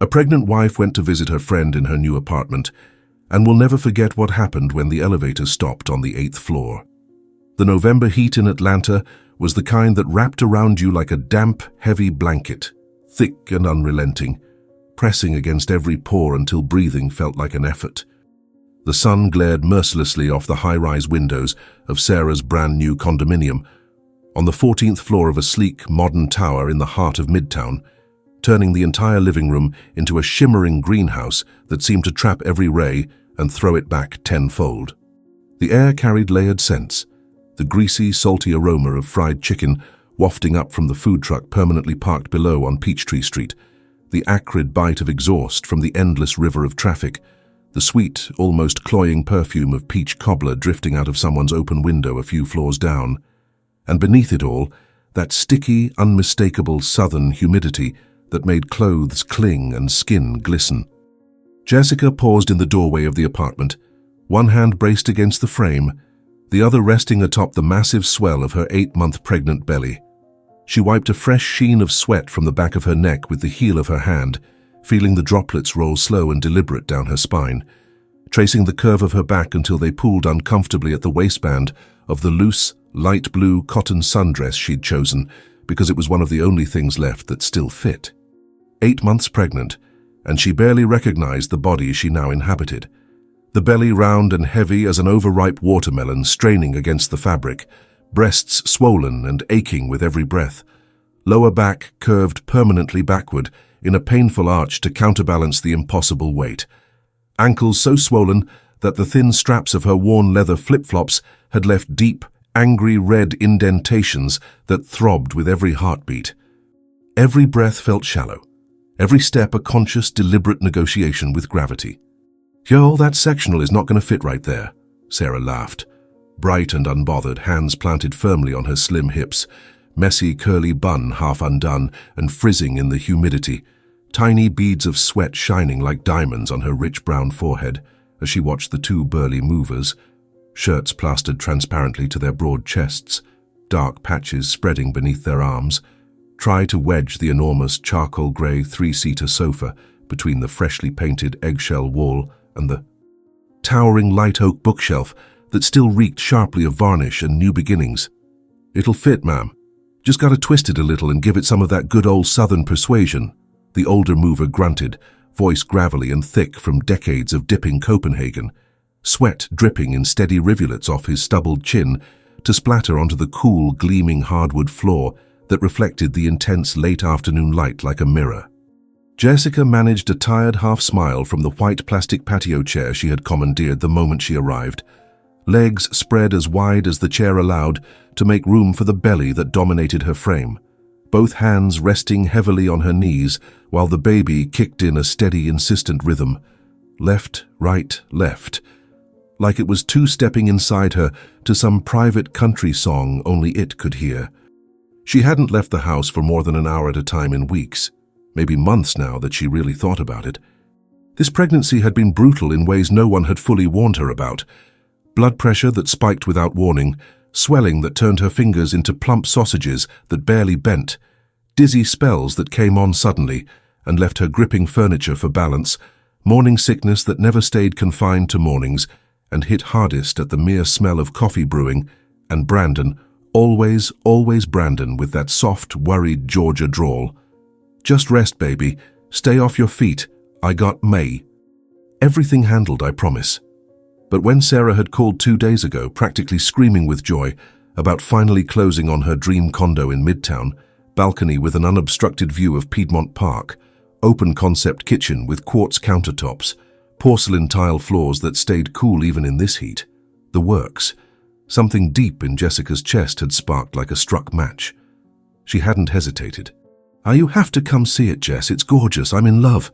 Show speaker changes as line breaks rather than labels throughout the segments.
A pregnant wife went to visit her friend in her new apartment and will never forget what happened when the elevator stopped on the 8th floor. The November heat in Atlanta was the kind that wrapped around you like a damp, heavy blanket, thick and unrelenting, pressing against every pore until breathing felt like an effort. The sun glared mercilessly off the high-rise windows of Sarah's brand-new condominium, on the 14th floor of a sleek, modern tower in the heart of Midtown, turning the entire living room into a shimmering greenhouse that seemed to trap every ray and throw it back tenfold. The air carried layered scents, the greasy, salty aroma of fried chicken wafting up from the food truck permanently parked below on Peachtree Street, the acrid bite of exhaust from the endless river of traffic, the sweet, almost cloying perfume of peach cobbler drifting out of someone's open window a few floors down, and beneath it all, that sticky, unmistakable southern humidity that made clothes cling and skin glisten. Jessica paused in the doorway of the apartment, one hand braced against the frame, the other resting atop the massive swell of her 8-month pregnant belly. She wiped a fresh sheen of sweat from the back of her neck with the heel of her hand, feeling the droplets roll slow and deliberate down her spine, tracing the curve of her back until they pooled uncomfortably at the waistband of the loose, light blue cotton sundress she'd chosen because it was one of the only things left that still fit. 8 months pregnant, and she barely recognized the body she now inhabited. The belly round and heavy as an overripe watermelon straining against the fabric, breasts swollen and aching with every breath, lower back curved permanently backward in a painful arch to counterbalance the impossible weight, ankles so swollen that the thin straps of her worn leather flip-flops had left deep, angry red indentations that throbbed with every heartbeat. Every breath felt shallow, every step a conscious, deliberate negotiation with gravity. "Yo, that sectional is not going to fit right there," Sarah laughed, bright and unbothered, hands planted firmly on her slim hips, messy curly bun half undone and frizzing in the humidity, tiny beads of sweat shining like diamonds on her rich brown forehead as she watched the two burly movers, shirts plastered transparently to their broad chests, dark patches spreading beneath their arms, try to wedge the enormous charcoal grey 3-seater sofa between the freshly painted eggshell wall and the towering light oak bookshelf that still reeked sharply of varnish and new beginnings. "It'll fit, ma'am. Just gotta twist it a little and give it some of that good old southern persuasion," the older mover grunted, voice gravelly and thick from decades of dipping Copenhagen, sweat dripping in steady rivulets off his stubbled chin to splatter onto the cool, gleaming hardwood floor that reflected the intense late afternoon light like a mirror. Jessica managed a tired half-smile from the white plastic patio chair she had commandeered the moment she arrived, legs spread as wide as the chair allowed to make room for the belly that dominated her frame, both hands resting heavily on her knees while the baby kicked in a steady, insistent rhythm, left, right, left, like it was two-stepping inside her to some private country song only it could hear. She hadn't left the house for more than an hour at a time in weeks, maybe months now that she really thought about it. This pregnancy had been brutal in ways no one had fully warned her about. Blood pressure that spiked without warning, swelling that turned her fingers into plump sausages that barely bent, dizzy spells that came on suddenly and left her gripping furniture for balance, morning sickness that never stayed confined to mornings and hit hardest at the mere smell of coffee brewing, and Brandon, always Brandon with that soft, worried Georgia drawl. "Just rest, baby. Stay off your feet. I got May." Everything handled, I promise. But when Sarah had called 2 days ago, practically screaming with joy about finally closing on her dream condo in Midtown, balcony with an unobstructed view of Piedmont Park, open-concept kitchen with quartz countertops, porcelain tile floors that stayed cool even in this heat, the works, something deep in Jessica's chest had sparked like a struck match. She hadn't hesitated. "You have to come see it, Jess. It's gorgeous. I'm in love."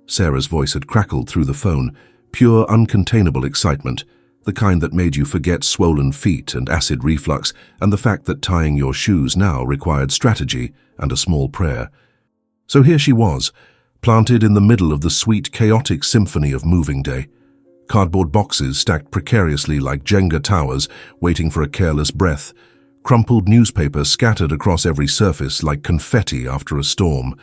Sarah's voice had crackled through the phone, pure, uncontainable excitement, the kind that made you forget swollen feet and acid reflux and the fact that tying your shoes now required strategy and a small prayer. So here she was, planted in the middle of the sweet, chaotic symphony of moving day. Cardboard boxes stacked precariously like Jenga towers, waiting for a careless breath, crumpled newspapers scattered across every surface like confetti after a storm,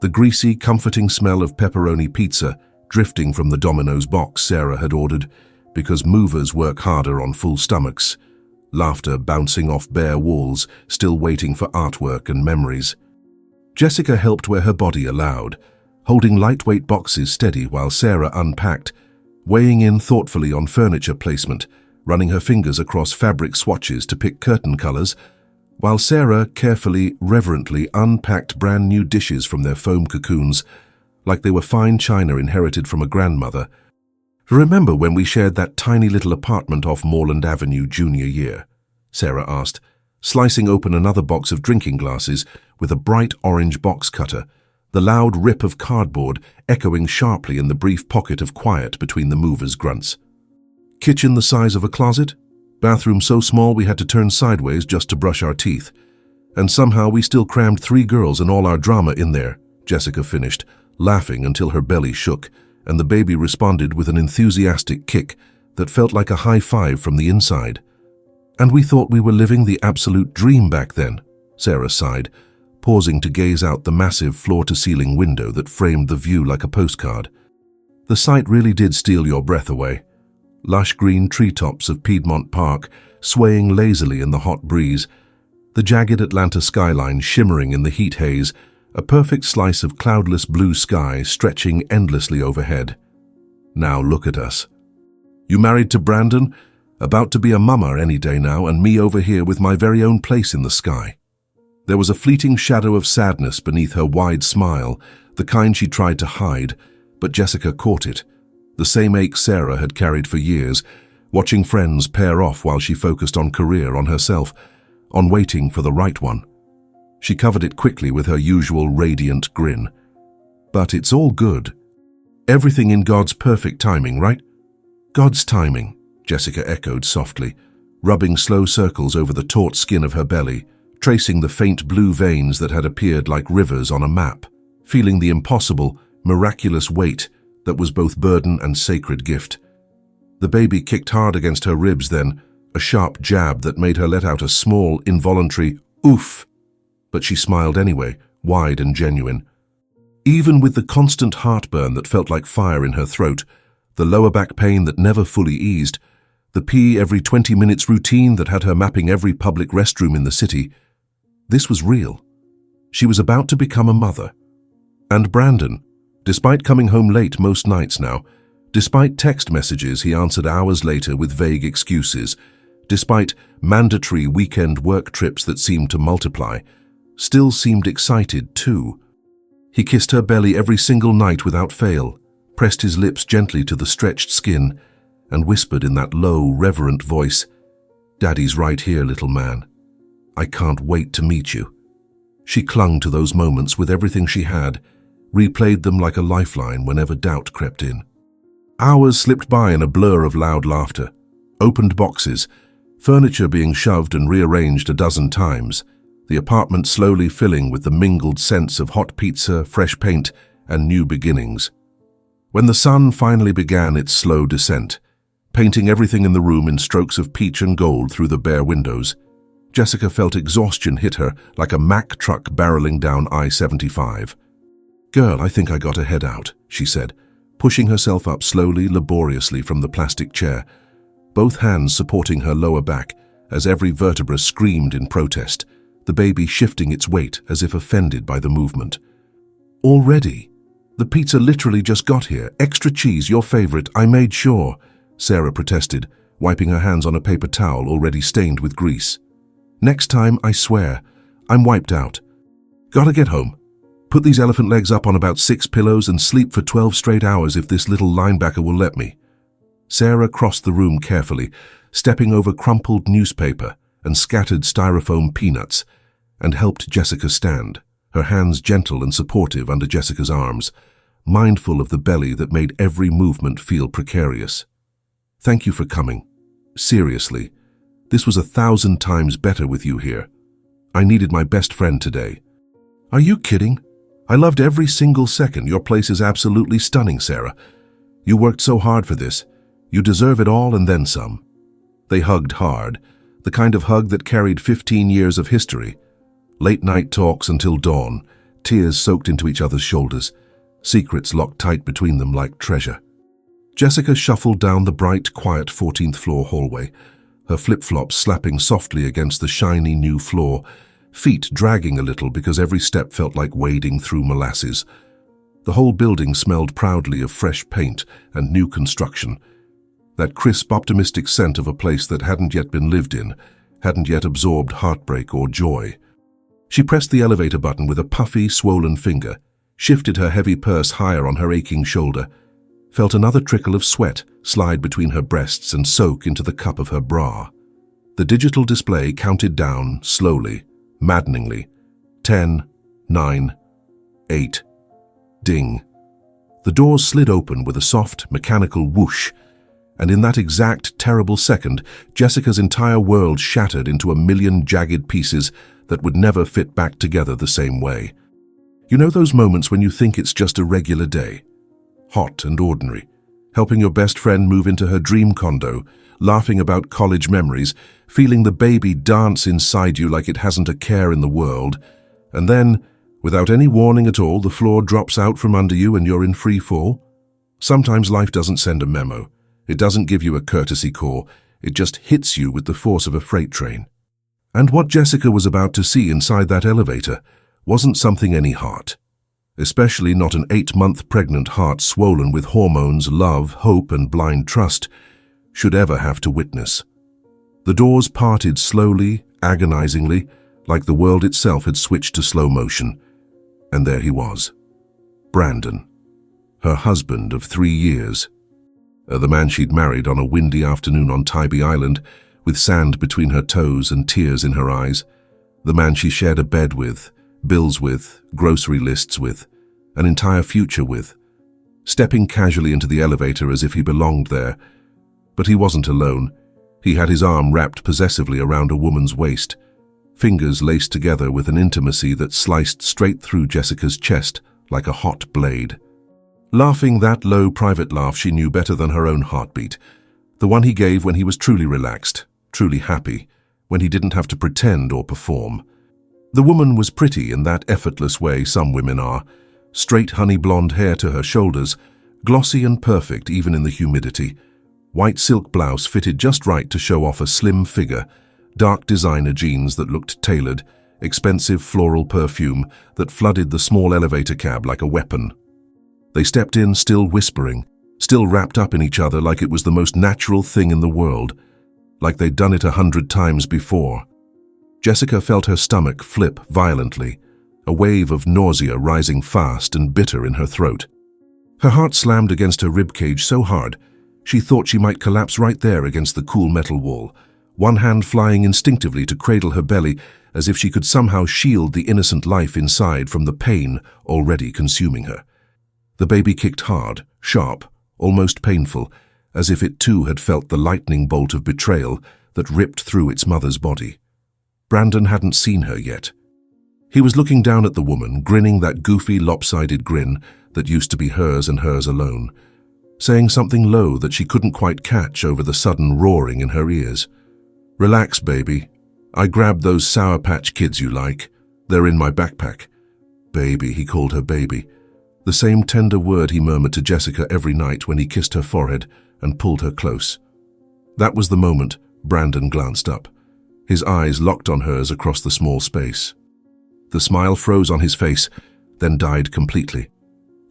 the greasy, comforting smell of pepperoni pizza drifting from the Domino's box Sarah had ordered because movers work harder on full stomachs, laughter bouncing off bare walls, still waiting for artwork and memories. Jessica helped where her body allowed, holding lightweight boxes steady while Sarah unpacked, weighing in thoughtfully on furniture placement, running her fingers across fabric swatches to pick curtain colors, while Sarah carefully, reverently unpacked brand new dishes from their foam cocoons, like they were fine china inherited from a grandmother. "Remember when we shared that tiny little apartment off Moreland Avenue junior year?" Sarah asked, slicing open another box of drinking glasses with a bright orange box cutter, the loud rip of cardboard echoing sharply in the brief pocket of quiet between the movers' grunts. "Kitchen the size of a closet? Bathroom so small we had to turn sideways just to brush our teeth. And somehow we still crammed 3 girls and all our drama in there," Jessica finished, laughing until her belly shook, and the baby responded with an enthusiastic kick that felt like a high five from the inside. "And we thought we were living the absolute dream back then," Sarah sighed, pausing to gaze out the massive floor-to-ceiling window that framed the view like a postcard. The sight really did steal your breath away. Lush green treetops of Piedmont Park swaying lazily in the hot breeze, the jagged Atlanta skyline shimmering in the heat haze, a perfect slice of cloudless blue sky stretching endlessly overhead. "Now look at us. You married to Brandon? About to be a mama any day now, and me over here with my very own place in the sky." There was a fleeting shadow of sadness beneath her wide smile, the kind she tried to hide, but Jessica caught it. The same ache Sarah had carried for years, watching friends pair off while she focused on career, on herself, on waiting for the right one. She covered it quickly with her usual radiant grin. "But it's all good. Everything in God's perfect timing, right?" "God's timing," Jessica echoed softly, rubbing slow circles over the taut skin of her belly, tracing the faint blue veins that had appeared like rivers on a map, feeling the impossible, miraculous weight that was both burden and sacred gift. The baby kicked hard against her ribs then, a sharp jab that made her let out a small, involuntary oof. But she smiled anyway, wide and genuine. Even with the constant heartburn that felt like fire in her throat, the lower back pain that never fully eased, the pee every 20 minutes routine that had her mapping every public restroom in the city, this was real. She was about to become a mother. And Brandon, despite coming home late most nights now, despite text messages he answered hours later with vague excuses, despite mandatory weekend work trips that seemed to multiply, still seemed excited too. He kissed her belly every single night without fail, pressed his lips gently to the stretched skin, and whispered in that low, reverent voice, "Daddy's right here, little man. I can't wait to meet you." She clung to those moments with everything she had, replayed them like a lifeline whenever doubt crept in. Hours slipped by in a blur of loud laughter, opened boxes, furniture being shoved and rearranged a dozen times, the apartment slowly filling with the mingled scents of hot pizza, fresh paint, and new beginnings. When the sun finally began its slow descent, painting everything in the room in strokes of peach and gold through the bare windows, Jessica felt exhaustion hit her like a Mack truck barreling down I-75. "Girl, I think I got to head out," she said, pushing herself up slowly, laboriously from the plastic chair, both hands supporting her lower back as every vertebra screamed in protest, the baby shifting its weight as if offended by the movement. "Already? The pizza literally just got here. Extra cheese, your favorite, I made sure," Sarah protested, wiping her hands on a paper towel already stained with grease. "Next time, I swear, I'm wiped out. Gotta get home. Put these elephant legs up on about 6 pillows and sleep for 12 straight hours if this little linebacker will let me." Sarah crossed the room carefully, stepping over crumpled newspaper and scattered styrofoam peanuts, and helped Jessica stand, her hands gentle and supportive under Jessica's arms, mindful of the belly that made every movement feel precarious. "Thank you for coming. Seriously, this was 1,000 times better with you here. I needed my best friend today." "Are you kidding? I loved every single second. Your place is absolutely stunning, Sarah. You worked so hard for this. You deserve it all and then some." They hugged hard, the kind of hug that carried 15 years of history. Late-night talks until dawn, tears soaked into each other's shoulders, secrets locked tight between them like treasure. Jessica shuffled down the bright, quiet 14th floor hallway, her flip-flops slapping softly against the shiny new floor, feet dragging a little because every step felt like wading through molasses. The whole building smelled proudly of fresh paint and new construction, that crisp, optimistic scent of a place that hadn't yet been lived in, hadn't yet absorbed heartbreak or joy. She pressed the elevator button with a puffy, swollen finger, shifted her heavy purse higher on her aching shoulder, felt another trickle of sweat slide between her breasts and soak into the cup of her bra. The digital display counted down, slowly, maddeningly. 10, 9, 8. Ding. The doors slid open with a soft, mechanical whoosh, and in that exact, terrible second, Jessica's entire world shattered into a million jagged pieces that would never fit back together the same way. You know those moments when you think it's just a regular day? Hot and ordinary, helping your best friend move into her dream condo, laughing about college memories, feeling the baby dance inside you like it hasn't a care in the world, and then, without any warning at all, the floor drops out from under you and you're in free fall? Sometimes life doesn't send a memo. It doesn't give you a courtesy call. It just hits you with the force of a freight train. And what Jessica was about to see inside that elevator wasn't something any heart, especially not an 8-month pregnant heart swollen with hormones, love, hope, and blind trust, should ever have to witness. The doors parted slowly, agonizingly, like the world itself had switched to slow motion. And there he was. Brandon, her husband of 3 years. The man she'd married on a windy afternoon on Tybee Island, with sand between her toes and tears in her eyes. The man she shared a bed with, bills with, grocery lists with, an entire future with. Stepping casually into the elevator as if he belonged there. But he wasn't alone. He had his arm wrapped possessively around a woman's waist, fingers laced together with an intimacy that sliced straight through Jessica's chest like a hot blade. Laughing that low private laugh she knew better than her own heartbeat, the one he gave when he was truly relaxed, truly happy, when he didn't have to pretend or perform. The woman was pretty in that effortless way some women are, straight honey blonde hair to her shoulders, glossy and perfect even in the humidity. White silk blouse fitted just right to show off a slim figure, dark designer jeans that looked tailored, expensive floral perfume that flooded the small elevator cab like a weapon. They stepped in still whispering, still wrapped up in each other like it was the most natural thing in the world, like they'd done it 100 times before. Jessica felt her stomach flip violently, a wave of nausea rising fast and bitter in her throat. Her heart slammed against her ribcage so hard, she thought she might collapse right there against the cool metal wall, one hand flying instinctively to cradle her belly as if she could somehow shield the innocent life inside from the pain already consuming her. The baby kicked hard, sharp, almost painful, as if it too had felt the lightning bolt of betrayal that ripped through its mother's body. Brandon hadn't seen her yet. He was looking down at the woman, grinning that goofy, lopsided grin that used to be hers and hers alone, saying something low that she couldn't quite catch over the sudden roaring in her ears. "Relax, baby. I grabbed those Sour Patch Kids you like. They're in my backpack." Baby, he called her baby. The same tender word he murmured to Jessica every night when he kissed her forehead and pulled her close. That was the moment Brandon glanced up, his eyes locked on hers across the small space. The smile froze on his face, then died completely.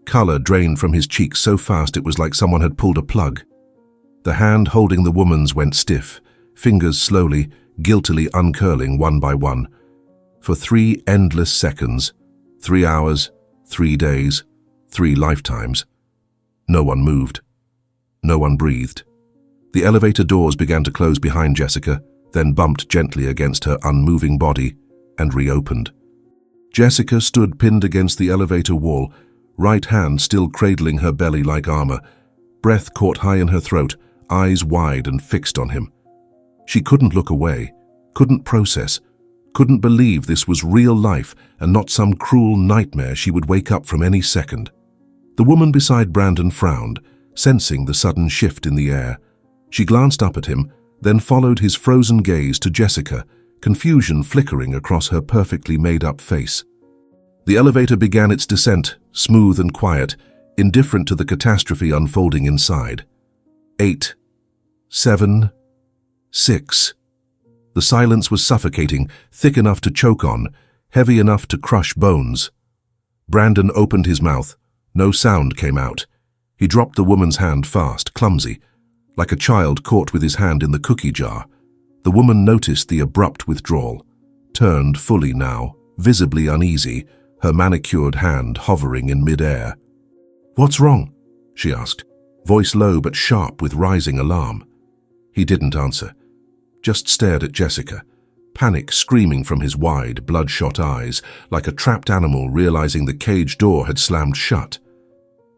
Color drained from his cheeks so fast it was like someone had pulled a plug. The hand holding the woman's went stiff, fingers slowly, guiltily uncurling one by one. For 3 endless seconds, 3 hours, 3 days, 3 lifetimes. No one moved. No one breathed. The elevator doors began to close behind Jessica, then bumped gently against her unmoving body and reopened. Jessica stood pinned against the elevator wall, right hand still cradling her belly like armor, breath caught high in her throat, eyes wide and fixed on him. She couldn't look away, couldn't process, couldn't believe this was real life and not some cruel nightmare she would wake up from any second. The woman beside Brandon frowned, sensing the sudden shift in the air. She glanced up at him, then followed his frozen gaze to Jessica, confusion flickering across her perfectly made-up face. The elevator began its descent, smooth and quiet, indifferent to the catastrophe unfolding inside. 8, 7, 6. The silence was suffocating, thick enough to choke on, heavy enough to crush bones. Brandon opened his mouth. No sound came out. He dropped the woman's hand fast, clumsy, like a child caught with his hand in the cookie jar. The woman noticed the abrupt withdrawal, turned fully now, visibly uneasy, her manicured hand hovering in mid-air. "What's wrong?" she asked, voice low but sharp with rising alarm. He didn't answer, just stared at Jessica, panic screaming from his wide, bloodshot eyes, like a trapped animal realizing the cage door had slammed shut.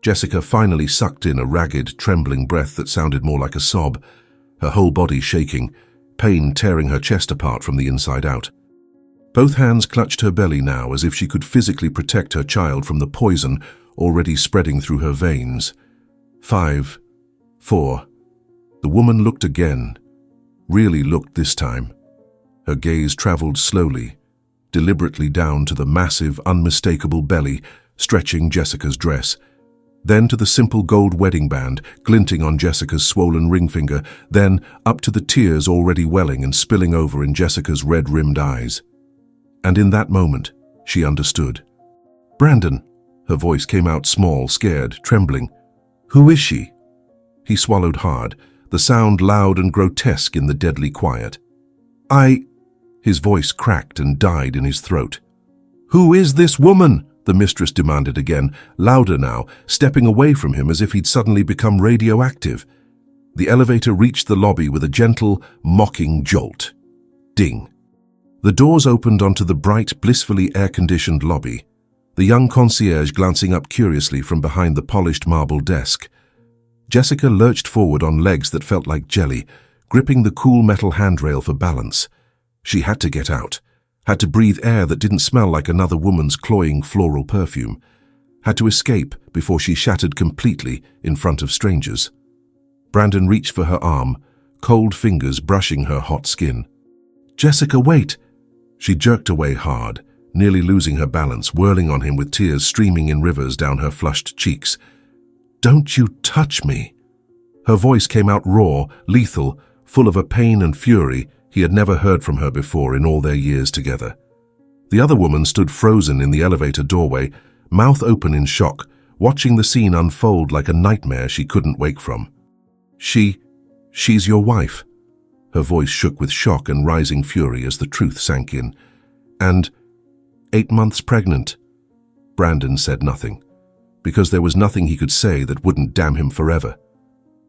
Jessica finally sucked in a ragged, trembling breath that sounded more like a sob, her whole body shaking, pain tearing her chest apart from the inside out. Both hands clutched her belly now as if she could physically protect her child from the poison already spreading through her veins. 5, 4. The woman looked again, really looked this time. Her gaze traveled slowly, deliberately down to the massive, unmistakable belly stretching Jessica's dress, then to the simple gold wedding band glinting on Jessica's swollen ring finger, then up to the tears already welling and spilling over in Jessica's red-rimmed eyes. And in that moment, she understood. "Brandon," her voice came out small, scared, trembling. "Who is she?" He swallowed hard, the sound loud and grotesque in the deadly quiet. His voice cracked and died in his throat. "Who is this woman?" the mistress demanded again, louder now, stepping away from him as if he'd suddenly become radioactive. The elevator reached the lobby with a gentle, mocking jolt. Ding. The doors opened onto the bright, blissfully air-conditioned lobby, the young concierge glancing up curiously from behind the polished marble desk. Jessica lurched forward on legs that felt like jelly, gripping the cool metal handrail for balance. She had to get out, had to breathe air that didn't smell like another woman's cloying floral perfume, had to escape before she shattered completely in front of strangers. Brandon reached for her arm, cold fingers brushing her hot skin. "Jessica, wait!" She jerked away hard, nearly losing her balance, whirling on him with tears streaming in rivers down her flushed cheeks. "Don't you touch me!" Her voice came out raw, lethal, full of a pain and fury he had never heard from her before in all their years together. The other woman stood frozen in the elevator doorway, mouth open in shock, watching the scene unfold like a nightmare she couldn't wake from. She's your wife." Her voice shook with shock and rising fury as the truth sank in. "And 8 months pregnant." Brandon said nothing, because there was nothing he could say that wouldn't damn him forever.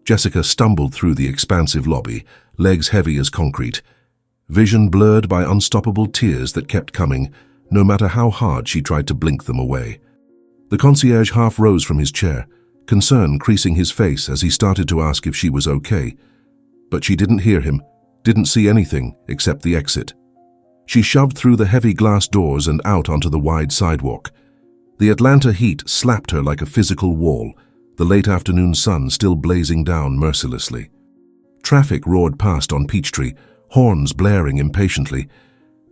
Jessica stumbled through the expansive lobby, legs heavy as concrete, vision blurred by unstoppable tears that kept coming, no matter how hard she tried to blink them away. The concierge half rose from his chair, concern creasing his face as he started to ask if she was okay. But she didn't hear him, didn't see anything except the exit. She shoved through the heavy glass doors and out onto the wide sidewalk. The Atlanta heat slapped her like a physical wall, the late afternoon sun still blazing down mercilessly. Traffic roared past on Peachtree, horns blaring impatiently,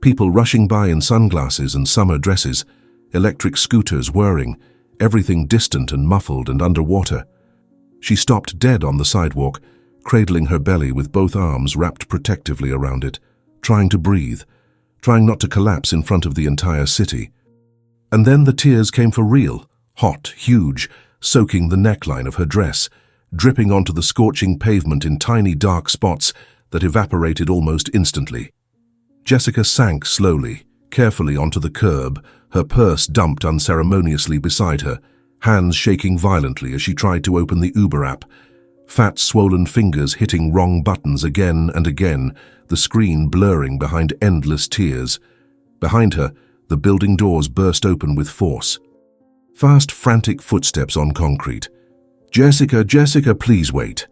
people rushing by in sunglasses and summer dresses, electric scooters whirring, everything distant and muffled and underwater. She stopped dead on the sidewalk, cradling her belly with both arms wrapped protectively around it, trying to breathe, trying not to collapse in front of the entire city. And then the tears came for real, hot, huge, soaking the neckline of her dress, dripping onto the scorching pavement in tiny dark spots that evaporated almost instantly. Jessica sank slowly, carefully onto the curb, her purse dumped unceremoniously beside her, hands shaking violently as she tried to open the Uber app, fat swollen fingers hitting wrong buttons again and again, the screen blurring behind endless tears. Behind her, the building doors burst open with force. Fast, frantic footsteps on concrete. "Jessica, Jessica, please wait."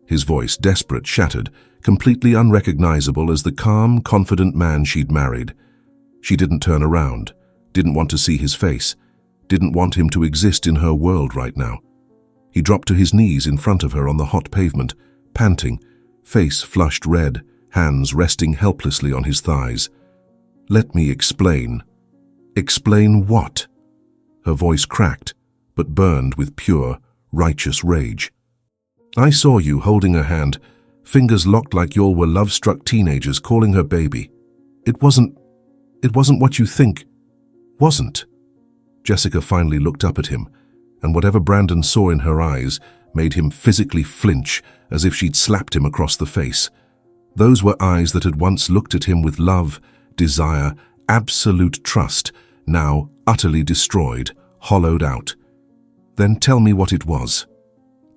His voice, desperate, shattered, completely unrecognizable as the calm, confident man she'd married. She didn't turn around, didn't want to see his face, didn't want him to exist in her world right now. He dropped to his knees in front of her on the hot pavement, panting, face flushed red, hands resting helplessly on his thighs. "Let me explain." "Explain what?" Her voice cracked, but burned with pure, righteous rage. "I saw you holding her hand, fingers locked like y'all were love-struck teenagers calling her baby. It wasn't what you think. Wasn't." Jessica finally looked up at him, and whatever Brandon saw in her eyes made him physically flinch as if she'd slapped him across the face. Those were eyes that had once looked at him with love, desire, absolute trust, now utterly destroyed, hollowed out. "Then tell me what it was.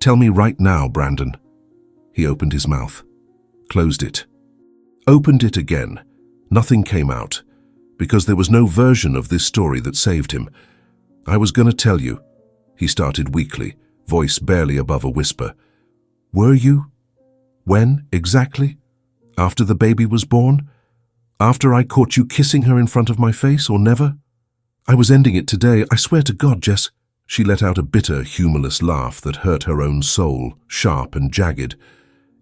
Tell me right now, Brandon." He opened his mouth, closed it, opened it again. Nothing came out, because there was no version of this story that saved him. "I was going to tell you," he started weakly, voice barely above a whisper. "Were you? When, exactly? After the baby was born? After I caught you kissing her in front of my face, or never? I was ending it today, I swear to God, Jess." She let out a bitter, humorless laugh that hurt her own soul, sharp and jagged.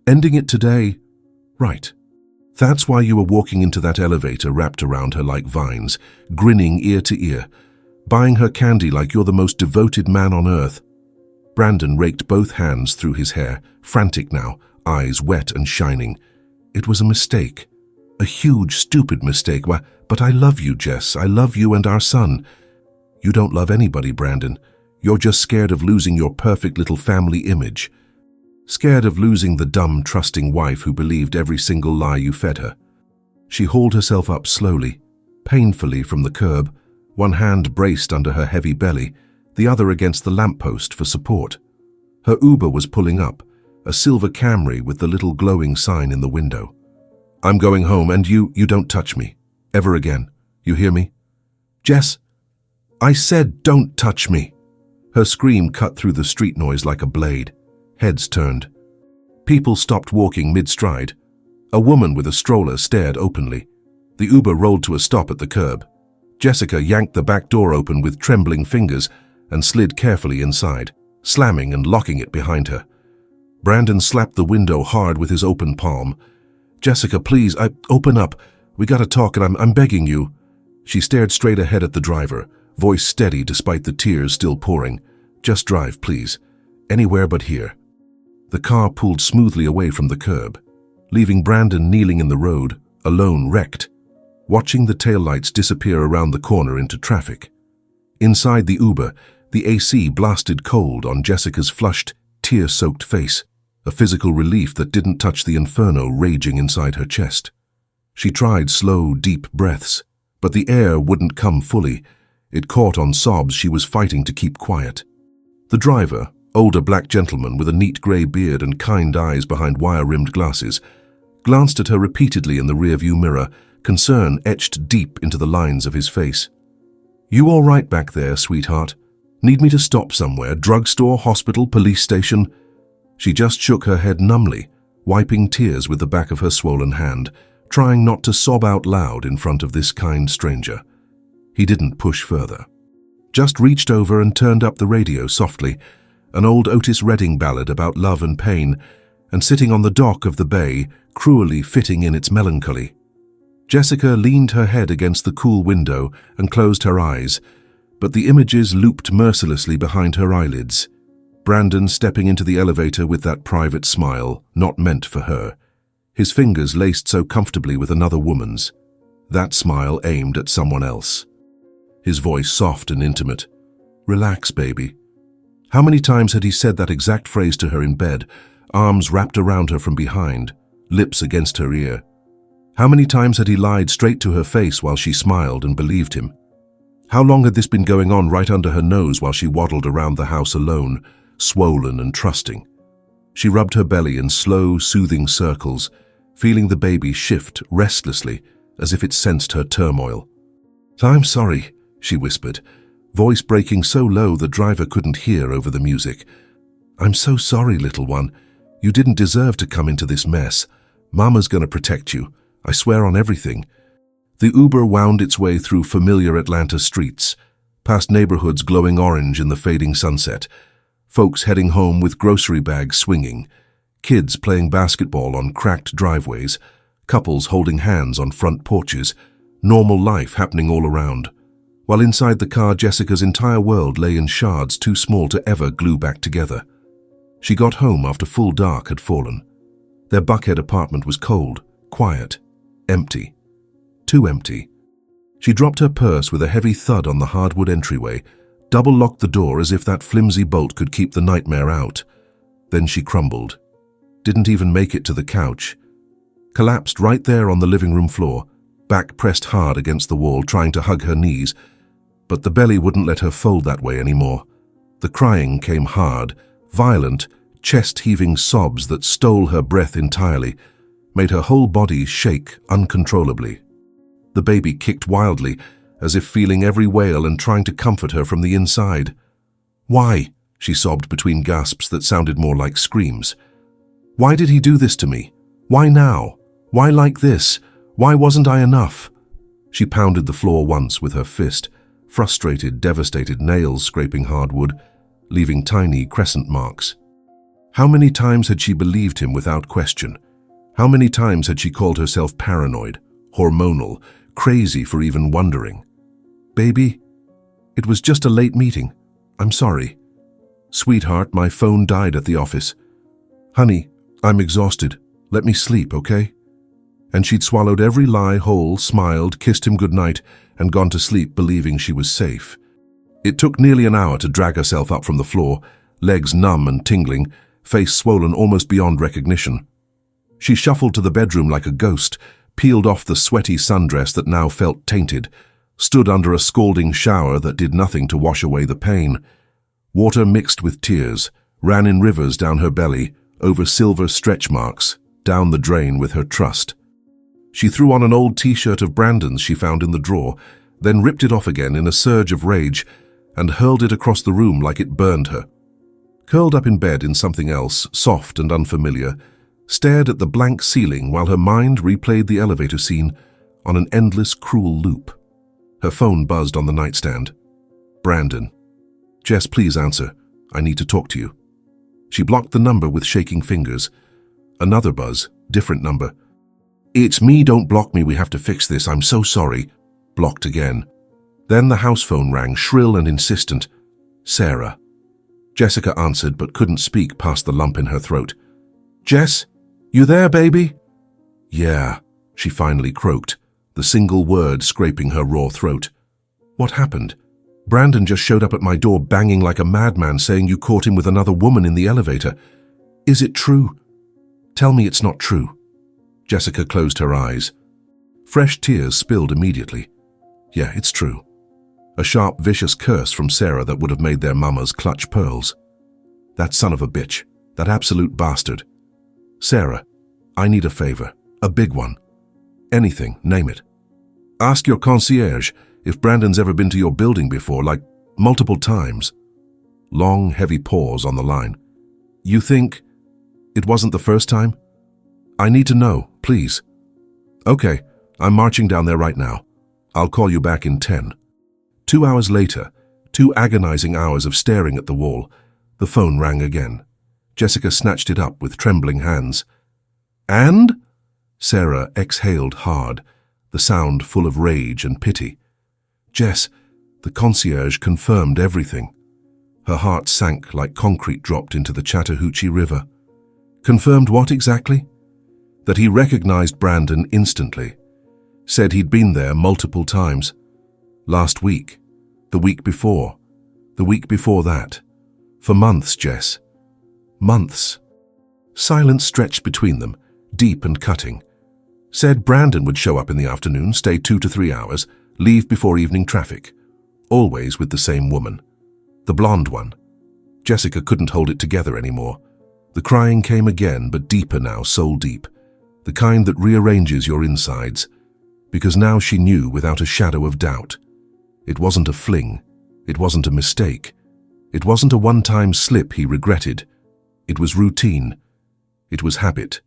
"Ending it today? Right. That's why you were walking into that elevator wrapped around her like vines, grinning ear to ear, buying her candy like you're the most devoted man on earth." Brandon raked both hands through his hair, frantic now, eyes wet and shining. "It was a mistake. A huge, stupid mistake. But I love you, Jess. I love you and our son." "You don't love anybody, Brandon. You're just scared of losing your perfect little family image. Scared of losing the dumb, trusting wife who believed every single lie you fed her." She hauled herself up slowly, painfully from the curb, one hand braced under her heavy belly, the other against the lamppost for support. Her Uber was pulling up, a silver Camry with the little glowing sign in the window. "I'm going home, and you don't touch me. Ever again. You hear me?" "Jess, I said don't touch me." Her scream cut through the street noise like a blade. Heads turned. People stopped walking mid-stride. A woman with a stroller stared openly. The Uber rolled to a stop at the curb. Jessica yanked the back door open with trembling fingers and slid carefully inside, slamming and locking it behind her. Brandon slapped the window hard with his open palm. "Jessica, please, open up. We gotta talk, and I'm begging you." She stared straight ahead at the driver, voice steady despite the tears still pouring. "Just drive, please. Anywhere but here." The car pulled smoothly away from the curb, leaving Brandon kneeling in the road, alone, wrecked, watching the taillights disappear around the corner into traffic. Inside the Uber, the AC blasted cold on Jessica's flushed, tear-soaked face, a physical relief that didn't touch the inferno raging inside her chest. She tried slow, deep breaths, but the air wouldn't come fully. It caught on sobs she was fighting to keep quiet. The driver, older black gentleman with a neat grey beard and kind eyes behind wire-rimmed glasses, glanced at her repeatedly in the rearview mirror, concern etched deep into the lines of his face. "You all right back there, sweetheart? Need me to stop somewhere? Drugstore, hospital, police station?" She just shook her head numbly, wiping tears with the back of her swollen hand, trying not to sob out loud in front of this kind stranger. He didn't push further. Just reached over and turned up the radio softly, an old Otis Redding ballad about love and pain, and sitting on the dock of the bay, cruelly fitting in its melancholy. Jessica leaned her head against the cool window and closed her eyes, but the images looped mercilessly behind her eyelids. Brandon stepping into the elevator with that private smile, not meant for her. His fingers laced so comfortably with another woman's. That smile aimed at someone else. His voice soft and intimate. "Relax, baby." How many times had he said that exact phrase to her in bed, arms wrapped around her from behind, lips against her ear? How many times had he lied straight to her face while she smiled and believed him? How long had this been going on right under her nose while she waddled around the house alone, swollen and trusting? She rubbed her belly in slow, soothing circles, feeling the baby shift restlessly as if it sensed her turmoil. "I'm sorry," she whispered, voice breaking so low the driver couldn't hear over the music. "I'm so sorry, little one. You didn't deserve to come into this mess. Mama's gonna protect you. I swear on everything." The Uber wound its way through familiar Atlanta streets, past neighborhoods glowing orange in the fading sunset, folks heading home with grocery bags swinging, kids playing basketball on cracked driveways, couples holding hands on front porches, normal life happening all around. while inside the car Jessica's entire world lay in shards too small to ever glue back together. She got home after full dark had fallen. Their Buckhead apartment was cold, quiet, empty. Too empty. She dropped her purse with a heavy thud on the hardwood entryway, double-locked the door as if that flimsy bolt could keep the nightmare out. Then she crumbled. Didn't even make it to the couch. Collapsed right there on the living room floor, back pressed hard against the wall, trying to hug her knees. But the belly wouldn't let her fold that way anymore. The crying came hard, violent, chest-heaving sobs that stole her breath entirely, made her whole body shake uncontrollably. The baby kicked wildly, as if feeling every wail and trying to comfort her from the inside. "Why?" she sobbed between gasps that sounded more like screams. "Why did he do this to me? Why now? Why like this? Why wasn't I enough?" She pounded the floor once with her fist, frustrated, devastated nails scraping hardwood, leaving tiny crescent marks. How many times had she believed him without question? How many times had she called herself paranoid, hormonal, crazy for even wondering? "Baby, it was just a late meeting. I'm sorry." "Sweetheart, my phone died at the office." "Honey, I'm exhausted. Let me sleep, okay?" And she'd swallowed every lie whole, smiled, kissed him goodnight, and gone to sleep believing she was safe. It took nearly an hour to drag herself up from the floor, legs numb and tingling, face swollen almost beyond recognition. She shuffled to the bedroom like a ghost, peeled off the sweaty sundress that now felt tainted, stood under a scalding shower that did nothing to wash away the pain. Water mixed with tears ran in rivers down her belly, over silver stretch marks, down the drain with her trust. She threw on an old t-shirt of Brandon's she found in the drawer, then ripped it off again in a surge of rage and hurled it across the room like it burned her. Curled up in bed in something else, soft and unfamiliar, stared at the blank ceiling while her mind replayed the elevator scene on an endless, cruel loop. Her phone buzzed on the nightstand. "Brandon." "Jess, please answer. I need to talk to you." She blocked the number with shaking fingers. Another buzz, different number. "It's me, don't block me, we have to fix this, I'm so sorry." Blocked again. Then the house phone rang, shrill and insistent. "Sarah." Jessica answered but couldn't speak past the lump in her throat. "Jess, you there, baby?" "Yeah," she finally croaked, the single word scraping her raw throat. "What happened? Brandon just showed up at my door banging like a madman saying you caught him with another woman in the elevator. Is it true? Tell me it's not true." Jessica closed her eyes. Fresh tears spilled immediately. "Yeah, it's true." A sharp, vicious curse from Sarah that would have made their mamas clutch pearls. "That son of a bitch, that absolute bastard. Sarah, I need a favor, a big one. Anything, name it. Ask your concierge if Brandon's ever been to your building before, like multiple times." Long, heavy pause on the line. "You think it wasn't the first time? I need to know, please." "Okay, I'm marching down there right now. I'll call you back in 10. 2 hours later, 2 agonizing hours of staring at the wall, the phone rang again. Jessica snatched it up with trembling hands. "And?" Sarah exhaled hard, the sound full of rage and pity. "Jess, the concierge confirmed everything." Her heart sank like concrete dropped into the Chattahoochee River. "Confirmed what exactly?" "That he recognized Brandon instantly. Said he'd been there multiple times. Last week, the week before, the week before that. For months, Jess. Months." Silence stretched between them, deep and cutting. Said Brandon would show up in the afternoon, stay 2 to 3 hours, leave before evening traffic. Always with the same woman. The blonde one. Jessica couldn't hold it together anymore. The crying came again, but deeper now, soul deep. The kind that rearranges your insides. Because now she knew without a shadow of doubt. It wasn't a fling. It wasn't a mistake. It wasn't a one-time slip he regretted. It was routine. It was habit.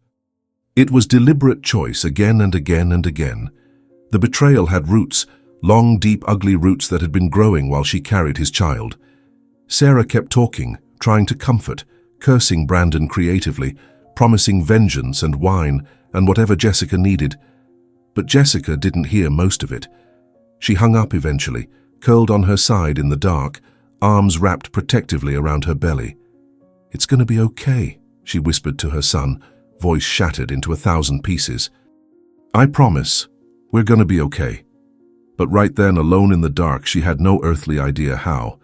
It was deliberate choice again and again and again. The betrayal had roots, long, deep, ugly roots that had been growing while she carried his child. Sarah kept talking, trying to comfort, cursing Brandon creatively, promising vengeance and wine and whatever Jessica needed. But Jessica didn't hear most of it. She hung up eventually, curled on her side in the dark, arms wrapped protectively around her belly. "It's going to be okay," she whispered to her son, voice shattered into 1,000 pieces. "I promise, we're going to be okay." But right then, alone in the dark, she had no earthly idea how.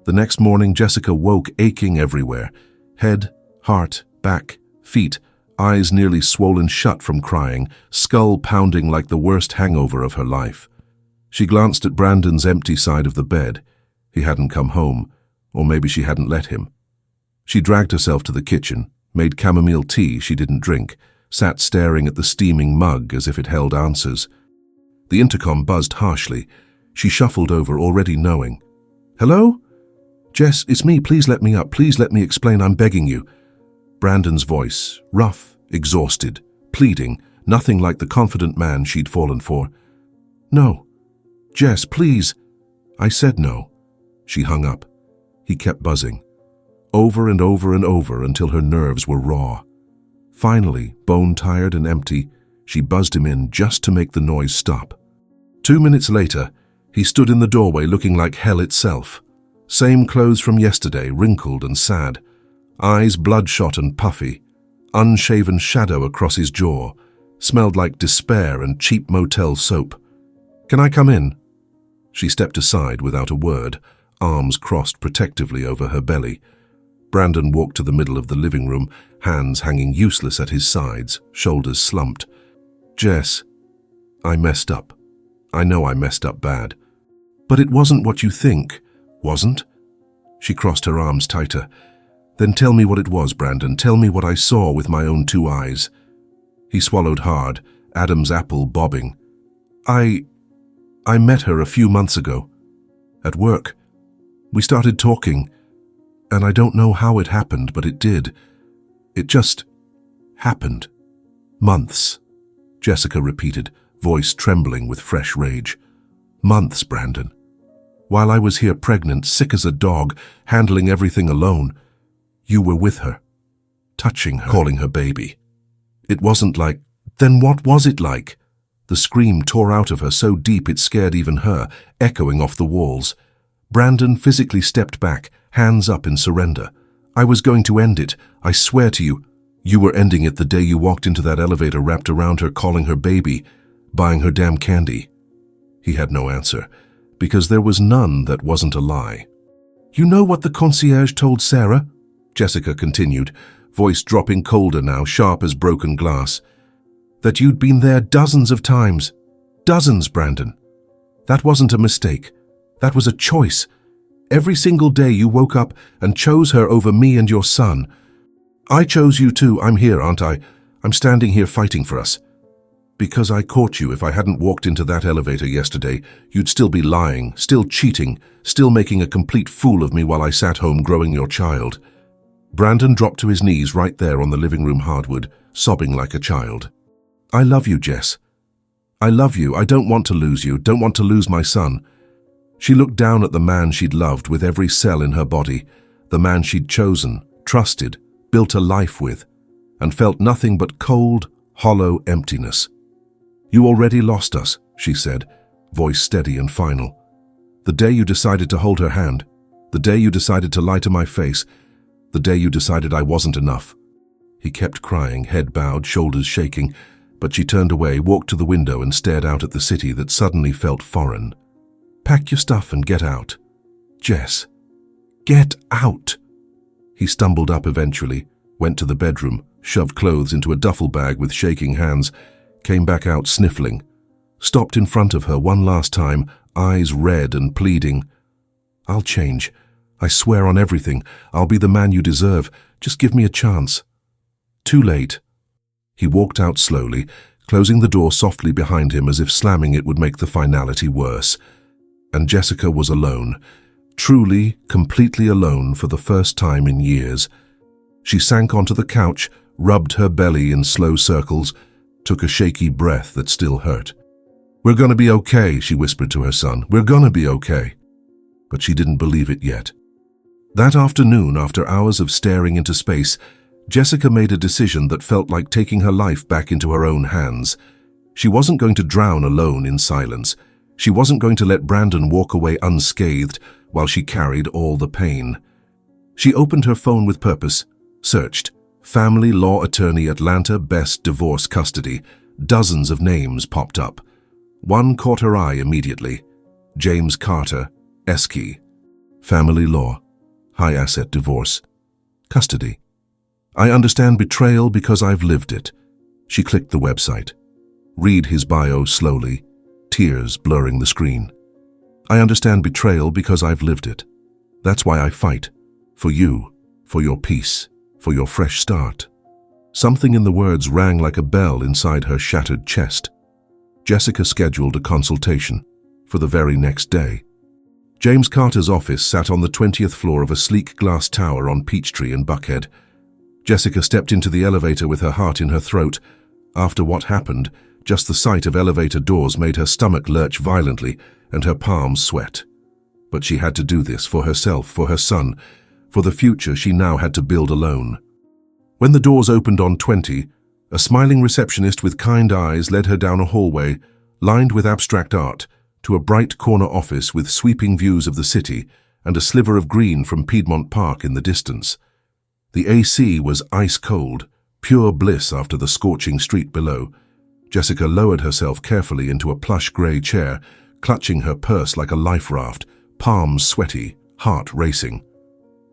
The next morning, Jessica woke aching everywhere. Head, heart, back, feet, eyes nearly swollen shut from crying, skull pounding like the worst hangover of her life. She glanced at Brandon's empty side of the bed. He hadn't come home, or maybe she hadn't let him. She dragged herself to the kitchen, made chamomile tea she didn't drink, sat staring at the steaming mug as if it held answers. The intercom buzzed harshly. She shuffled over, already knowing. "Hello? Jess, it's me. Please let me up. Please let me explain. I'm begging you." Brandon's voice, rough, exhausted, pleading, nothing like the confident man she'd fallen for. "No. Jess, please." "I said no." She hung up. He kept buzzing. Over and over and over until her nerves were raw. Finally, bone-tired and empty, she buzzed him in just to make the noise stop. 2 minutes later, he stood in the doorway looking like hell itself. Same clothes from yesterday, wrinkled and sad. Eyes bloodshot and puffy. Unshaven shadow across his jaw. Smelled like despair and cheap motel soap. "Can I come in?" She stepped aside without a word, arms crossed protectively over her belly. Brandon walked to the middle of the living room, hands hanging useless at his sides, shoulders slumped. "Jess, I messed up. I know I messed up bad. But it wasn't what you think, wasn't?" She crossed her arms tighter. "Then tell me what it was, Brandon. Tell me what I saw with my own 2 eyes." He swallowed hard, Adam's apple bobbing. I met her a few months ago. At work. We started talking, and I don't know how it happened, but it did. It just happened. Months," Jessica repeated, voice trembling with fresh rage. "Months, Brandon. While I was here pregnant, sick as a dog, handling everything alone, you were with her, touching her, calling her baby. It wasn't like..." "Then what was it like?" The scream tore out of her so deep it scared even her, echoing off the walls. Brandon physically stepped back, hands up in surrender. "I was going to end it. I swear to you. You were ending it the day you walked into that elevator wrapped around her, calling her baby, buying her damn candy." He had no answer, because there was none that wasn't a lie. "You know what the concierge told Sarah?" Jessica continued, voice dropping colder now, sharp as broken glass. "That you'd been there dozens of times. Dozens, Brandon. That wasn't a mistake. That was a choice. Every single day you woke up and chose her over me and your son. I chose you too. I'm here, aren't I? I'm standing here fighting for us. Because I caught you. If I hadn't walked into that elevator yesterday, you'd still be lying, still cheating, still making a complete fool of me while I sat home growing your child." Brandon dropped to his knees right there on the living room hardwood, sobbing like a child. "I love you, Jess. I love you. I don't want to lose you, don't want to lose my son." She looked down at the man she'd loved with every cell in her body, the man she'd chosen, trusted, built a life with, and felt nothing but cold, hollow emptiness. "You already lost us," she said, voice steady and final. "The day you decided to hold her hand, the day you decided to lie to my face, the day you decided I wasn't enough." He kept crying, head bowed, shoulders shaking, but she turned away, walked to the window and stared out at the city that suddenly felt foreign. "Pack your stuff and get out. Jess, get out." He stumbled up eventually, went to the bedroom, shoved clothes into a duffel bag with shaking hands, came back out sniffling, stopped in front of her one last time, eyes red and pleading. "I'll change. I swear on everything. I'll be the man you deserve. Just give me a chance." Too late. He walked out slowly, closing the door softly behind him as if slamming it would make the finality worse. And Jessica was alone, truly, completely alone for the first time in years. She sank onto the couch, rubbed her belly in slow circles, took a shaky breath that still hurt. "We're gonna be okay," she whispered to her son. "We're gonna be okay." But she didn't believe it yet. That afternoon, after hours of staring into space, Jessica made a decision that felt like taking her life back into her own hands. She wasn't going to drown alone in silence. She wasn't going to let Brandon walk away unscathed while she carried all the pain. She opened her phone with purpose, searched, Family Law Attorney Atlanta Best Divorce Custody. Dozens of names popped up. One caught her eye immediately. James Carter, Esky. Family Law, High Asset Divorce, Custody. I understand betrayal because I've lived it. She clicked the website. Read his bio slowly, tears blurring the screen. I understand betrayal because I've lived it. That's why I fight. For you, for your peace, for your fresh start. Something in the words rang like a bell inside her shattered chest. Jessica scheduled a consultation for the very next day. James Carter's office sat on the 20th floor of a sleek glass tower on Peachtree in Buckhead. Jessica stepped into the elevator with her heart in her throat. After what happened, just the sight of elevator doors made her stomach lurch violently and her palms sweat. But she had to do this for herself, for her son, for the future she now had to build alone. When the doors opened on 20, a smiling receptionist with kind eyes led her down a hallway lined with abstract art to a bright corner office with sweeping views of the city and a sliver of green from Piedmont Park in the distance. The AC was ice cold, pure bliss after the scorching street below. Jessica lowered herself carefully into a plush grey chair, clutching her purse like a life raft, palms sweaty, heart racing.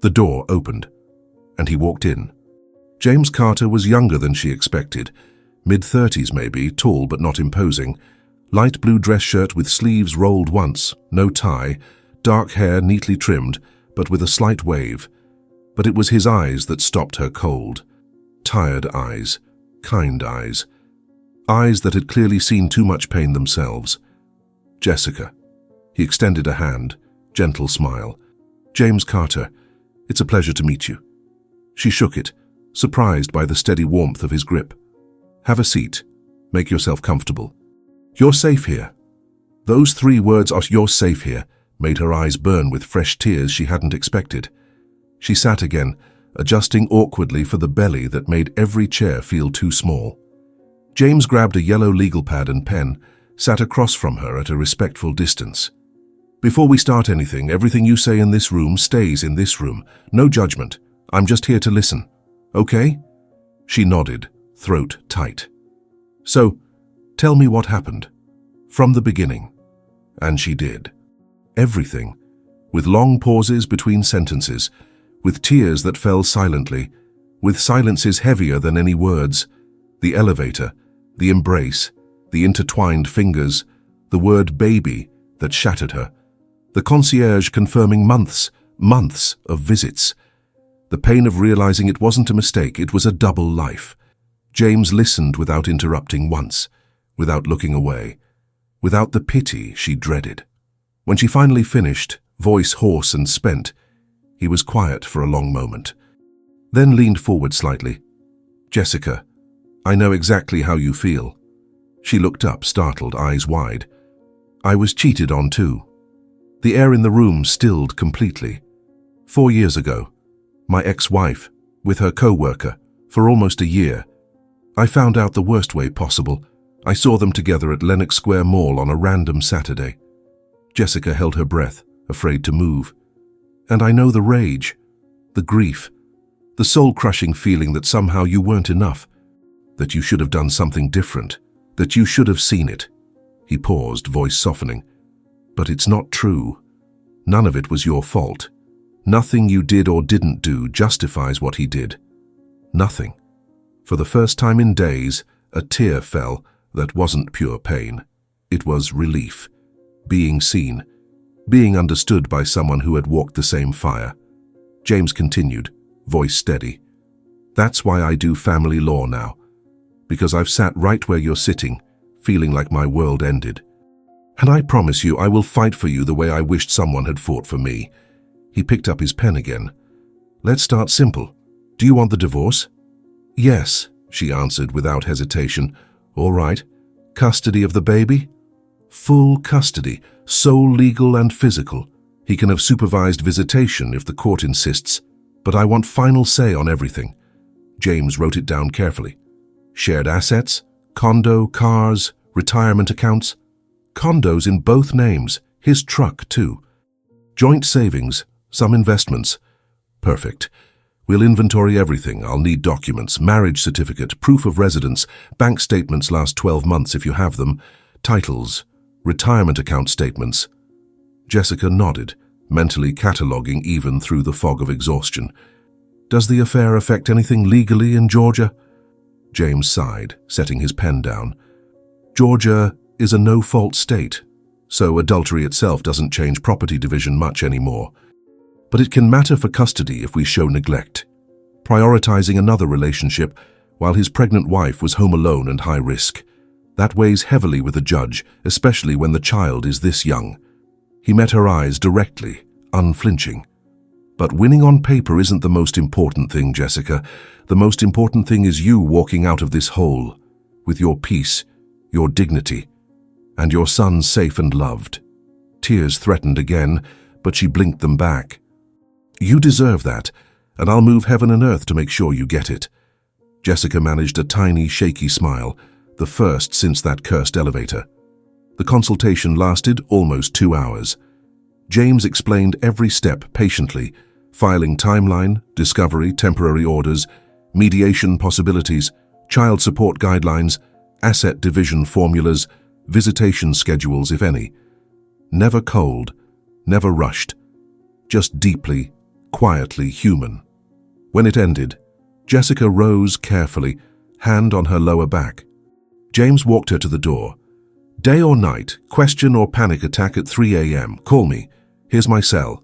The door opened, and he walked in. James Carter was younger than she expected, mid-30s maybe, tall but not imposing. Light blue dress shirt with sleeves rolled once, no tie, dark hair neatly trimmed, but with a slight wave. But it was his eyes that stopped her cold. Tired eyes, kind eyes. Eyes that had clearly seen too much pain themselves. Jessica. He extended a hand, gentle smile. James Carter, it's a pleasure to meet you. She shook it, surprised by the steady warmth of his grip. Have a seat. Make yourself comfortable. You're safe here. Those 3 words, "you're safe here," made her eyes burn with fresh tears she hadn't expected. She sat again, adjusting awkwardly for the belly that made every chair feel too small. James grabbed a yellow legal pad and pen, sat across from her at a respectful distance. Before we start anything, everything you say in this room stays in this room. No judgment. I'm just here to listen. Okay? She nodded, throat tight. So, tell me what happened. From the beginning. And she did. Everything. With long pauses between sentences, with tears that fell silently, with silences heavier than any words. The elevator, the embrace, the intertwined fingers, the word baby that shattered her. The concierge confirming months of visits. The pain of realizing it wasn't a mistake, it was a double life. James listened without interrupting once, without looking away, without the pity she dreaded. When she finally finished, voice hoarse and spent, he was quiet for a long moment, then leaned forward slightly. Jessica, I know exactly how you feel. She looked up, startled, eyes wide. I was cheated on too. The air in the room stilled completely. 4 years ago, my ex-wife, with her co-worker, for almost a year. I found out the worst way possible. I saw them together at Lenox Square Mall on a random Saturday. Jessica held her breath, afraid to move. And I know the rage, the grief, the soul-crushing feeling that somehow you weren't enough, that you should have done something different, that you should have seen it. He paused, voice softening. But it's not true. None of it was your fault. Nothing you did or didn't do justifies what he did. Nothing. For the first time in days, a tear fell that wasn't pure pain. It was relief. Being seen. Being understood by someone who had walked the same fire. James continued, voice steady. That's why I do family law now. Because I've sat right where you're sitting, feeling like my world ended. And I promise you I will fight for you the way I wished someone had fought for me. He picked up his pen again. Let's start simple. Do you want the divorce? Yes, she answered without hesitation. All right. Custody of the baby? Full custody, sole legal and physical. He can have supervised visitation if the court insists, but I want final say on everything. James wrote it down carefully. Shared assets, condo, cars, retirement accounts. Condos in both names, his truck too. Joint savings, some investments. Perfect. We'll inventory everything. I'll need documents, marriage certificate, proof of residence, bank statements last 12 months if you have them, titles, retirement account statements. Jessica nodded, mentally cataloguing even through the fog of exhaustion. Does the affair affect anything legally in Georgia? James sighed, setting his pen down. Georgia is a no-fault state, so adultery itself doesn't change property division much anymore. But it can matter for custody if we show neglect, prioritizing another relationship while his pregnant wife was home alone and high risk. That weighs heavily with a judge, especially when the child is this young. He met her eyes directly, unflinching. But winning on paper isn't the most important thing, Jessica. The most important thing is you walking out of this hole, with your peace, your dignity, and your son safe and loved. Tears threatened again, but she blinked them back. You deserve that, and I'll move heaven and earth to make sure you get it. Jessica managed a tiny, shaky smile, the first since that cursed elevator. The consultation lasted almost 2 hours. James explained every step patiently, filing timeline, discovery, temporary orders, mediation possibilities, child support guidelines, asset division formulas, visitation schedules, if any. Never cold, never rushed, just deeply, quietly human. When it ended, Jessica rose carefully, hand on her lower back. James walked her to the door. Day or night, question or panic attack at 3 a.m. Call me. Here's my cell.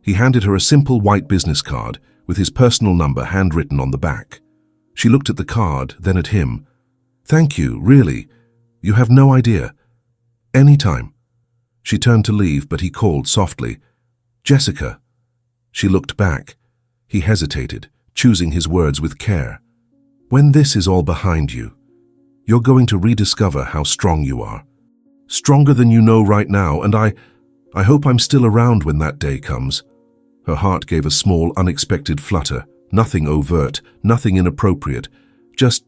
He handed her a simple white business card with his personal number handwritten on the back. She looked at the card, then at him. Thank you, really. You have no idea. Anytime. She turned to leave, but he called softly. Jessica. She looked back. He hesitated, choosing his words with care. When this is all behind you, you're going to rediscover how strong you are. Stronger than you know right now, and I hope I'm still around when that day comes. Her heart gave a small, unexpected flutter. Nothing overt, nothing inappropriate, just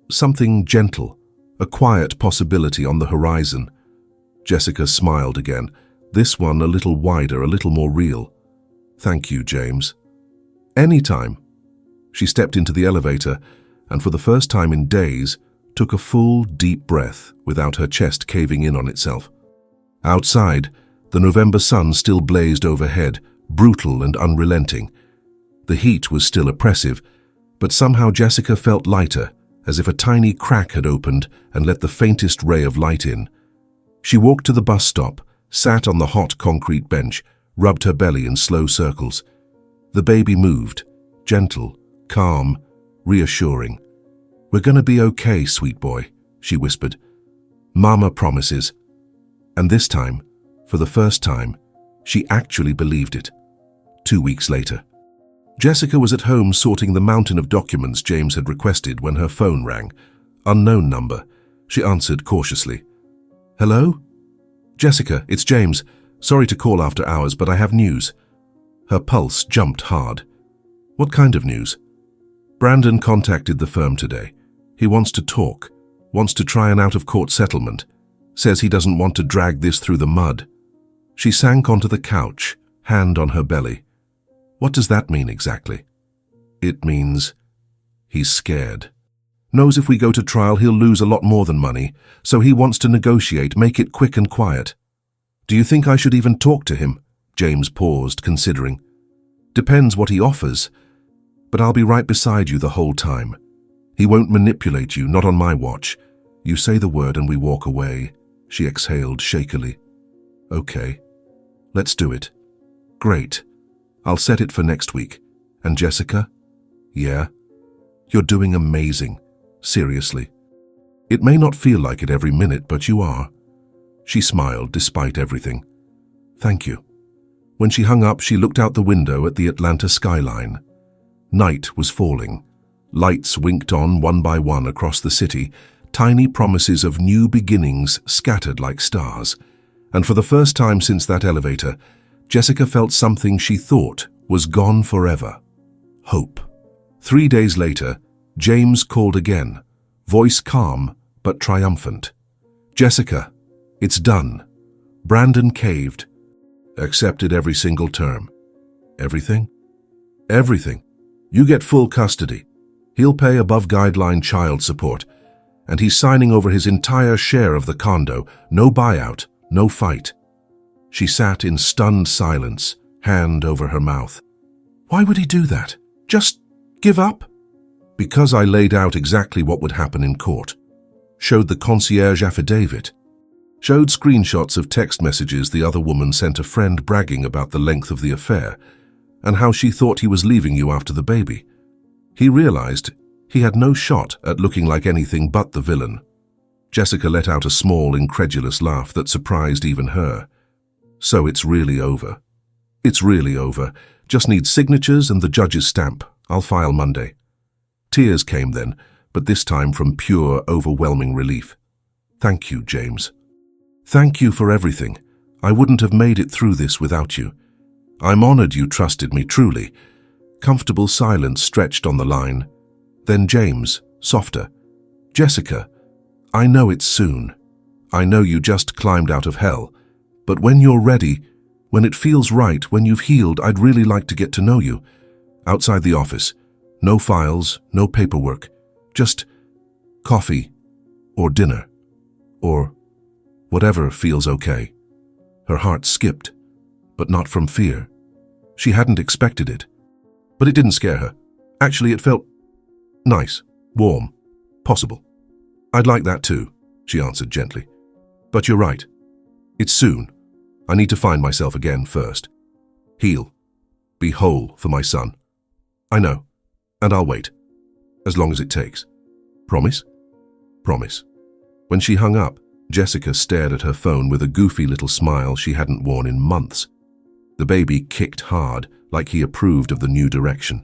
something gentle, a quiet possibility on the horizon. Jessica smiled again, this one a little wider, a little more real. Thank you, James. Anytime. She stepped into the elevator and for the first time in days took a full, deep breath without her chest caving in on itself. Outside, the November sun still blazed overhead, brutal and unrelenting. The heat was still oppressive, but somehow Jessica felt lighter, as if a tiny crack had opened and let the faintest ray of light in. She walked to the bus stop, sat on the hot concrete bench, rubbed her belly in slow circles. The baby moved, gentle, calm, reassuring. We're gonna be okay, sweet boy, she whispered. Mama promises. And this time, for the first time, she actually believed it. 2 weeks later. Jessica was at home sorting the mountain of documents James had requested when her phone rang. Unknown number. She answered cautiously. Hello? Jessica, it's James. Sorry to call after hours, but I have news. Her pulse jumped hard. What kind of news? Brandon contacted the firm today. He wants to talk, wants to try an out-of-court settlement, says he doesn't want to drag this through the mud. She sank onto the couch, hand on her belly. What does that mean exactly? It means he's scared. Knows if we go to trial he'll lose a lot more than money, so he wants to negotiate, make it quick and quiet. Do you think I should even talk to him? James paused, considering. Depends what he offers, but I'll be right beside you the whole time. He won't manipulate you, not on my watch. You say the word and we walk away. She exhaled shakily. Okay, let's do it. Great. I'll set it for next week. And Jessica? Yeah? You're doing amazing. Seriously. It may not feel like it every minute, but you are. She smiled despite everything. Thank you. When she hung up, she looked out the window at the Atlanta skyline. Night was falling. Lights winked on one by one across the city, tiny promises of new beginnings scattered like stars. And for the first time since that elevator, Jessica felt something she thought was gone forever. Hope. 3 days later, James called again, voice calm but triumphant. Jessica, It's done. Brandon caved. Accepted every single term. Everything? Everything. You get full custody. He'll pay above-guideline child support. And he's signing over his entire share of the condo. No buyout, no fight. She sat in stunned silence, hand over her mouth. Why would he do that? Just give up? Because I laid out exactly what would happen in court. Showed the concierge affidavit. Showed screenshots of text messages the other woman sent a friend bragging about the length of the affair and how she thought he was leaving you after the baby. He realized he had no shot at looking like anything but the villain. Jessica let out a small, incredulous laugh that surprised even her. So it's really over. It's really over. Just need signatures and the judge's stamp. I'll file Monday. Tears came then, but this time from pure, overwhelming relief. Thank you, James. Thank you for everything. I wouldn't have made it through this without you. I'm honored you trusted me, truly. Comfortable silence stretched on the line. Then James, softer. Jessica, I know it's soon. I know you just climbed out of hell. But when you're ready, when it feels right, when you've healed, I'd really like to get to know you. Outside the office. No files, no paperwork. Just coffee or dinner or whatever feels okay. Her heart skipped, but not from fear. She hadn't expected it. But it didn't scare her. Actually, it felt nice, warm, possible. I'd like that too, she answered gently. But you're right. It's soon. I need to find myself again first. Heal. Be whole for my son. I know. And I'll wait. As long as it takes. Promise? Promise. When she hung up, Jessica stared at her phone with a goofy little smile she hadn't worn in months. The baby kicked hard, like he approved of the new direction.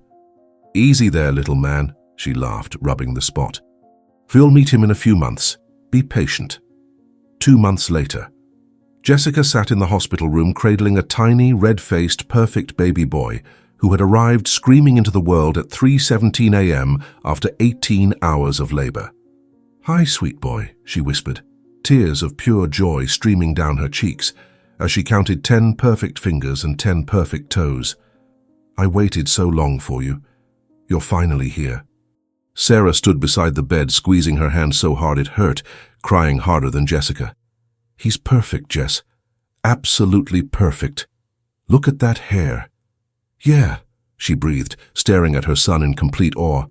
Easy there, little man, she laughed, rubbing the spot. We'll meet him in a few months. Be patient. 2 months later. Jessica sat in the hospital room cradling a tiny, red-faced, perfect baby boy who had arrived screaming into the world at 3:17 a.m. after 18 hours of labor. Hi, sweet boy, she whispered, tears of pure joy streaming down her cheeks as she counted 10 perfect fingers and 10 perfect toes. I waited so long for you. You're finally here. Sarah stood beside the bed, squeezing her hand so hard it hurt, crying harder than Jessica. He's perfect, Jess. Absolutely perfect. Look at that hair. Yeah, she breathed, staring at her son in complete awe.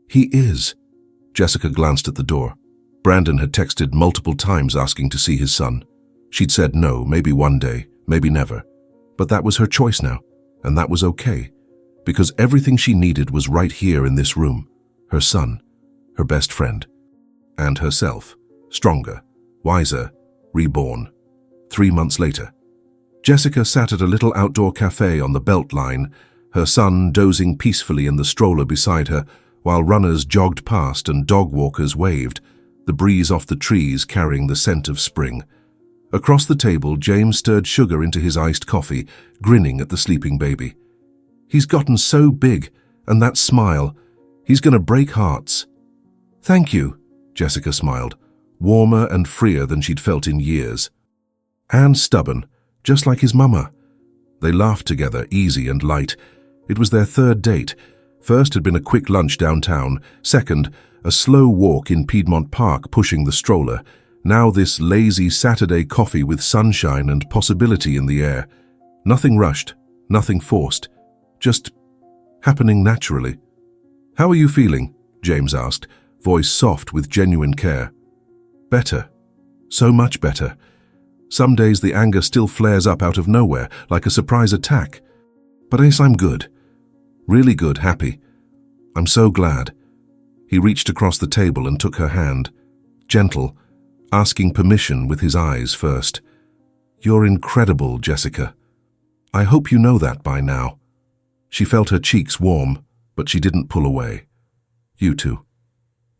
He is. Jessica glanced at the door. Brandon had texted multiple times asking to see his son. She'd said no, maybe one day, maybe never. But that was her choice now, and that was okay, because everything she needed was right here in this room. Her son, her best friend, and herself, stronger, wiser, reborn. 3 months later. Jessica sat at a little outdoor cafe on the Beltline, her son dozing peacefully in the stroller beside her, while runners jogged past and dog walkers waved, the breeze off the trees carrying the scent of spring. Across the table, James stirred sugar into his iced coffee, grinning at the sleeping baby. He's gotten so big, and that smile, he's gonna break hearts. Thank you, Jessica smiled, warmer and freer than she'd felt in years. And stubborn, just like his mama. They laughed together, easy and light. It was their third date. First had been a quick lunch downtown. Second, a slow walk in Piedmont Park pushing the stroller. Now this lazy Saturday coffee with sunshine and possibility in the air. Nothing rushed, nothing forced. Just happening naturally. How are you feeling? James asked, voice soft with genuine care. Better. So much better. Some days the anger still flares up out of nowhere, like a surprise attack. But Ace, I'm good. Really good, happy. I'm so glad. He reached across the table and took her hand. Gentle, asking permission with his eyes first. You're incredible, Jessica. I hope you know that by now. She felt her cheeks warm, but she didn't pull away. You two.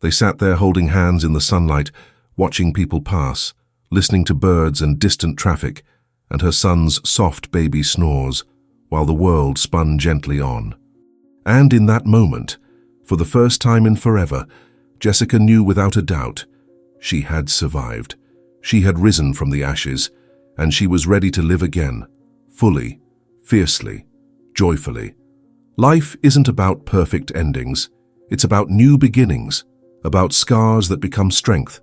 They sat there holding hands in the sunlight, watching people pass, listening to birds and distant traffic, and her son's soft baby snores, while the world spun gently on. And in that moment, for the first time in forever, Jessica knew without a doubt, she had survived. She had risen from the ashes, and she was ready to live again, fully, fiercely, joyfully. Life isn't about perfect endings. It's about new beginnings, about scars that become strength,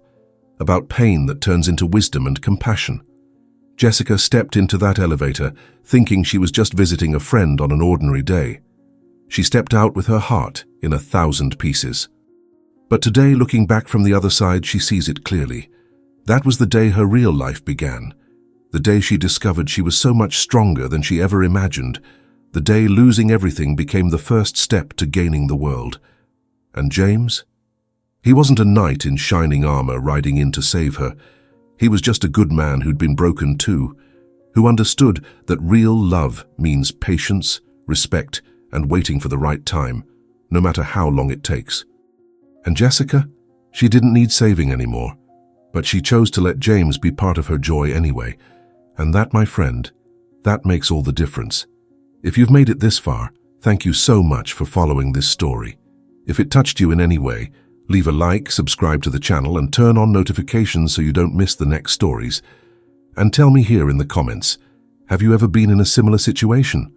about pain that turns into wisdom and compassion. Jessica stepped into that elevator, thinking she was just visiting a friend on an ordinary day. She stepped out with her heart in 1,000 pieces. But today, looking back from the other side, she sees it clearly. That was the day her real life began. The day she discovered she was so much stronger than she ever imagined. The day losing everything became the first step to gaining the world. And James? He wasn't a knight in shining armor riding in to save her. He was just a good man who'd been broken too, who understood that real love means patience, respect, and waiting for the right time, no matter how long it takes. And Jessica? She didn't need saving anymore, but she chose to let James be part of her joy anyway. And that, my friend, that makes all the difference. If you've made it this far, thank you so much for following this story. If it touched you in any way, leave a like, subscribe to the channel, and turn on notifications so you don't miss the next stories. And tell me here in the comments, have you ever been in a similar situation?